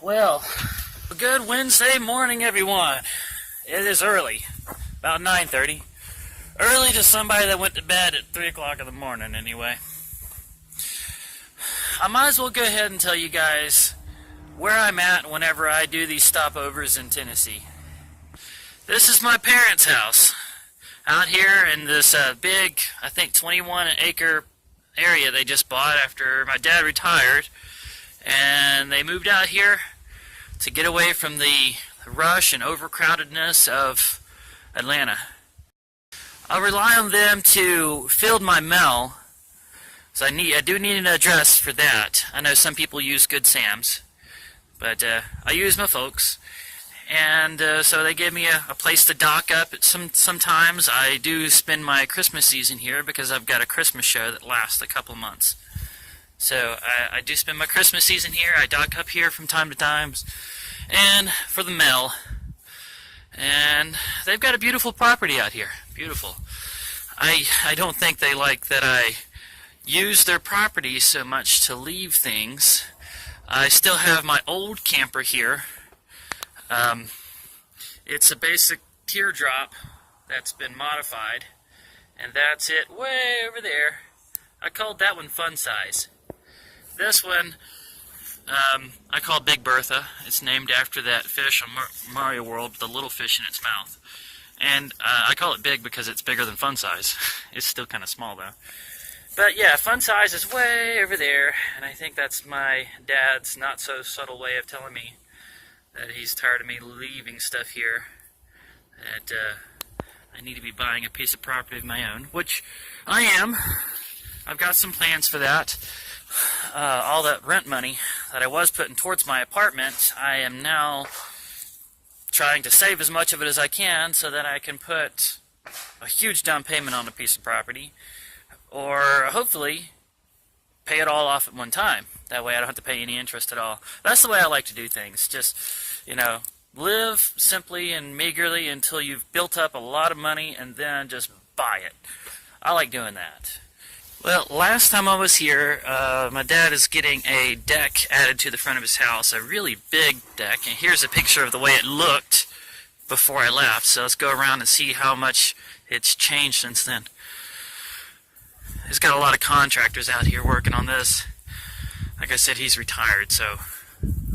Well, a good Wednesday morning, everyone. It is early, about 9:30. Early to somebody that went to bed at 3 o'clock in the morning, anyway. I might as well go ahead and tell you guys where I'm at whenever I do these stopovers in Tennessee. This is my parents' house out here in this big, I think 21-acre area they just bought after my dad retired. And they moved out here to get away from the rush and overcrowdedness of Atlanta. I rely on them to field my mail, so I do need an address for that. I know some people use Good Sam's, but I use my folks. And so they give me a place to dock up. Sometimes I do spend my Christmas season here because I've got a Christmas show that lasts a couple months. So I do spend my Christmas season here. I dock up here from time to time, and for the mail. And they've got a beautiful property out here. Beautiful. I don't think they like that I use their property so much to leave things. I still have my old camper here. It's a basic teardrop that's been modified, and that's it way over there. I called that one Fun Size. This one, I call Big Bertha. It's named after that fish on Mario World, the little fish in its mouth. And I call it big because it's bigger than Fun Size. It's still kind of small, though. But yeah, Fun Size is way over there, and I think that's my dad's not-so-subtle way of telling me that he's tired of me leaving stuff here, that I need to be buying a piece of property of my own, which I am. I've got some plans for that. All that rent money that I was putting towards my apartment, I am now trying to save as much of it as I can so that I can put a huge down payment on a piece of property, or hopefully pay it all off at one time. That way I don't have to pay any interest at all. That's the way I like to do things. Just, live simply and meagerly until you've built up a lot of money and then just buy it. I like doing that. Well, last time I was here, my dad is getting a deck added to the front of his house, a really big deck, and here's a picture of the way it looked before I left, so let's go around and see how much it's changed since then. He's got a lot of contractors out here working on this. Like I said, he's retired, so,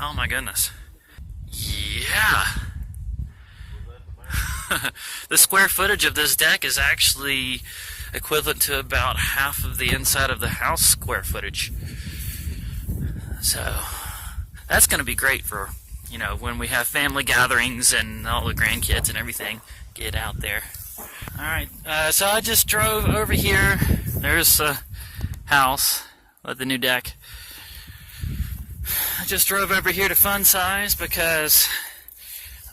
oh my goodness. Yeah. The square footage of this deck is actually equivalent to about half of the inside of the house square footage. So that's going to be great for, when we have family gatherings and all the grandkids and everything get out there. Alright, so I just drove over here. There's the house with the new deck. I just drove over here to Fun Size because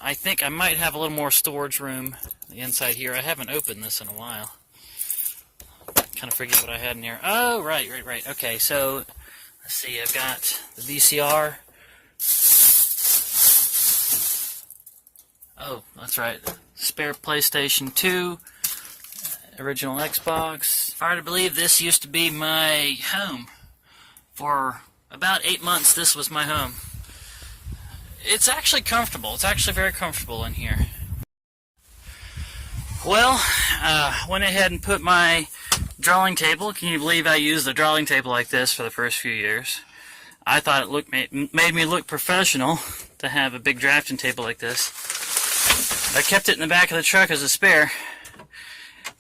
I think I might have a little more storage room inside here. I haven't opened this in a while. Kind of forget what I had in here. Oh, right. Okay, so let's see. I've got the VCR. Oh, that's right. Spare PlayStation 2. Original Xbox. If I were to believe, this used to be my home. For about 8 months, this was my home. It's actually comfortable. It's actually very comfortable in here. Well, went ahead and put my drawing table. Can you believe I used a drawing table like this for the first few years? I thought it made me look professional to have a big drafting table like this. I kept it in the back of the truck as a spare.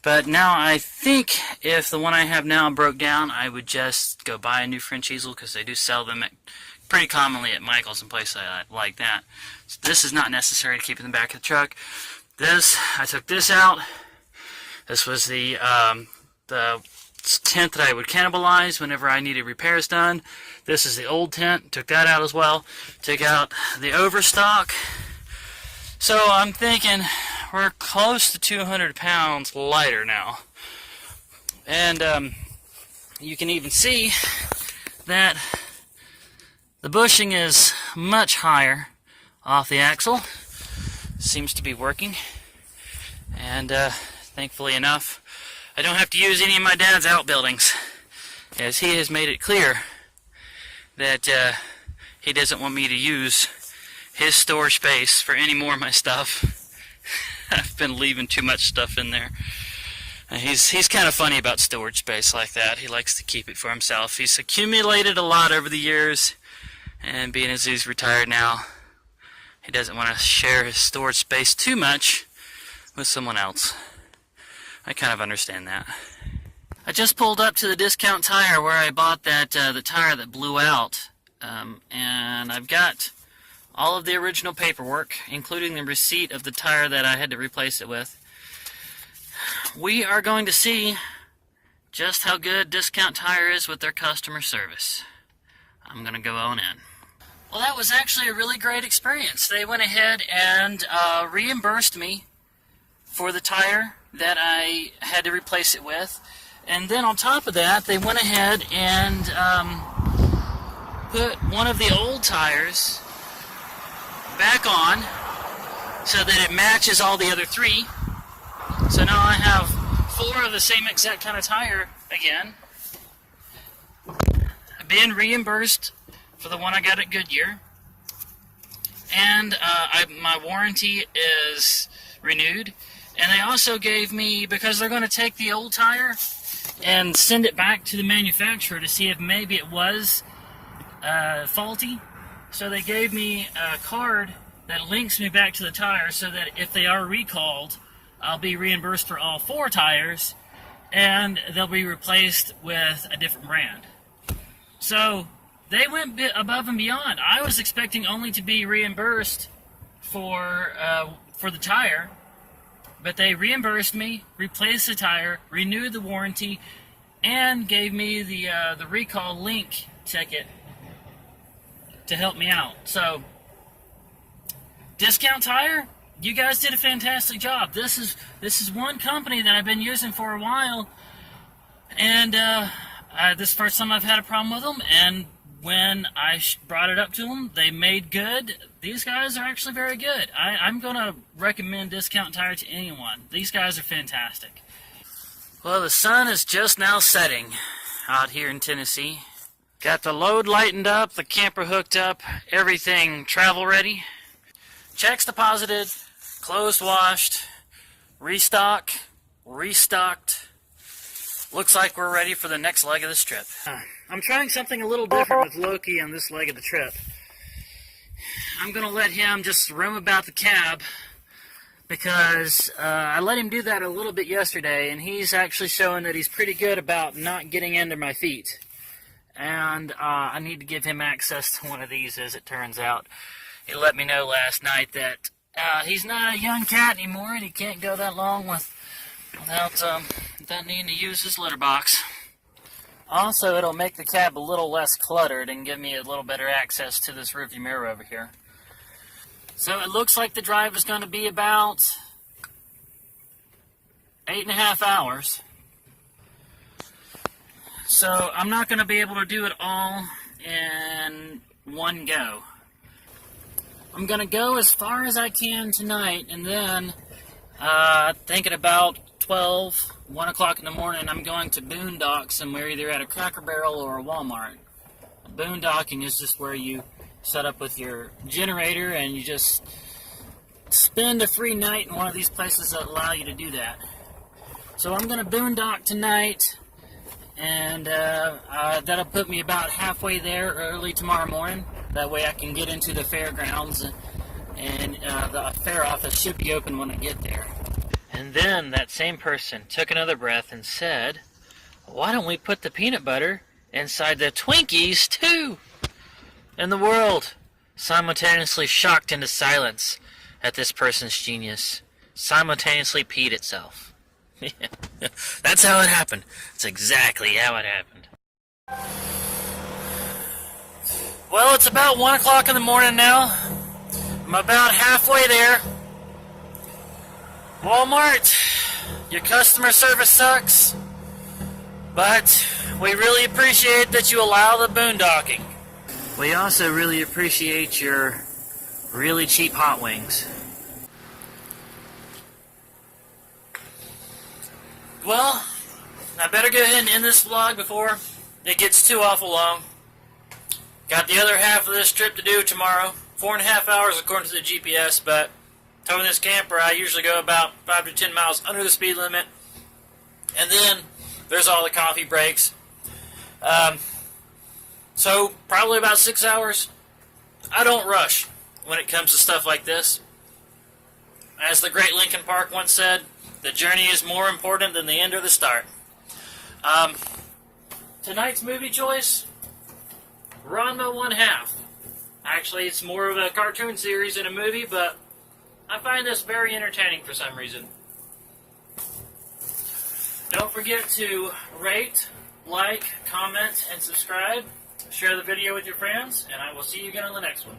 But now I think if the one I have now broke down, I would just go buy a new French easel because they do sell them pretty commonly at Michael's and places like that. So this is not necessary to keep in the back of the truck. I took this out. This was the tent that I would cannibalize whenever I needed repairs done. This is the old tent. Took that out as well. Took out the overstock. So I'm thinking we're close to 200 pounds lighter now. And you can even see that the bushing is much higher off the axle. Seems to be working. And thankfully enough, I don't have to use any of my dad's outbuildings, as he has made it clear that he doesn't want me to use his storage space for any more of my stuff. I've been leaving too much stuff in there. He's kind of funny about storage space like that. He likes to keep it for himself. He's accumulated a lot over the years, and being as he's retired now, he doesn't want to share his storage space too much with someone else. I kind of understand that. I just pulled up to the Discount Tire where I bought that the tire that blew out, and I've got all of the original paperwork, including the receipt of the tire that I had to replace it with. We are going to see just how good Discount Tire is with their customer service. I'm going to go on in. Well, that was actually a really great experience. They went ahead and reimbursed me for the tire that I had to replace it with. And then on top of that, they went ahead and put one of the old tires back on so that it matches all the other three. So now I have 4 of the same exact kind of tire again. I've been reimbursed for the one I got at Goodyear. And my warranty is renewed. And they also gave me, because they're going to take the old tire and send it back to the manufacturer to see if maybe it was faulty. So they gave me a card that links me back to the tire so that if they are recalled, I'll be reimbursed for all 4 tires, and they'll be replaced with a different brand. So they went above and beyond. I was expecting only to be reimbursed for the tire, but they reimbursed me, replaced the tire, renewed the warranty, and gave me the recall link ticket to help me out. So, Discount Tire, you guys did a fantastic job. This is one company that I've been using for a while, and this is the first time I've had a problem with them. And when I brought it up to them, they made good. These guys are actually very good. I'm going to recommend Discount Tire to anyone. These guys are fantastic. Well, the sun is just now setting out here in Tennessee. Got the load lightened up, the camper hooked up, everything travel ready. Checks deposited, clothes washed, restocked. Looks like we're ready for the next leg of this trip. I'm trying something a little different with Loki on this leg of the trip. I'm going to let him just roam about the cab because I let him do that a little bit yesterday, and he's actually showing that he's pretty good about not getting under my feet. And I need to give him access to one of these, as it turns out. He let me know last night that he's not a young cat anymore, and he can't go that long without needing to use his litter box. Also, it'll make the cab a little less cluttered and give me a little better access to this rearview mirror over here. So it looks like the drive is going to be about 8.5 hours. So I'm not going to be able to do it all in one go. I'm going to go as far as I can tonight, and then thinking about 1 o'clock in the morning, I'm going to boondock somewhere, either at a Cracker Barrel or a Walmart. Boondocking is just where you set up with your generator and you just spend a free night in one of these places that allow you to do that. So I'm going to boondock tonight, and that'll put me about halfway there early tomorrow morning. That way I can get into the fairgrounds, and the fair office should be open when I get there. And then that same person took another breath and said, why don't we put the peanut butter inside the Twinkies too? And the world simultaneously shocked into silence at this person's genius, simultaneously peed itself. That's how it happened. That's exactly how it happened. Well, it's about 1 o'clock in the morning now. I'm about halfway there. Walmart, your customer service sucks, but we really appreciate that you allow the boondocking. We also really appreciate your really cheap hot wings. Well, I better go ahead and end this vlog before it gets too awful long. Got the other half of this trip to do tomorrow. 4.5 hours according to the GPS, but towing this camper, I usually go about 5 to 10 miles under the speed limit. And then there's all the coffee breaks. So probably about 6 hours. I don't rush when it comes to stuff like this. As the great Lincoln Park once said, the journey is more important than the end or the start. Tonight's movie choice, Ranma 1/2. Actually, it's more of a cartoon series than a movie, but I find this very entertaining for some reason. Don't forget to rate, like, comment, and subscribe. Share the video with your friends, and I will see you again on the next one.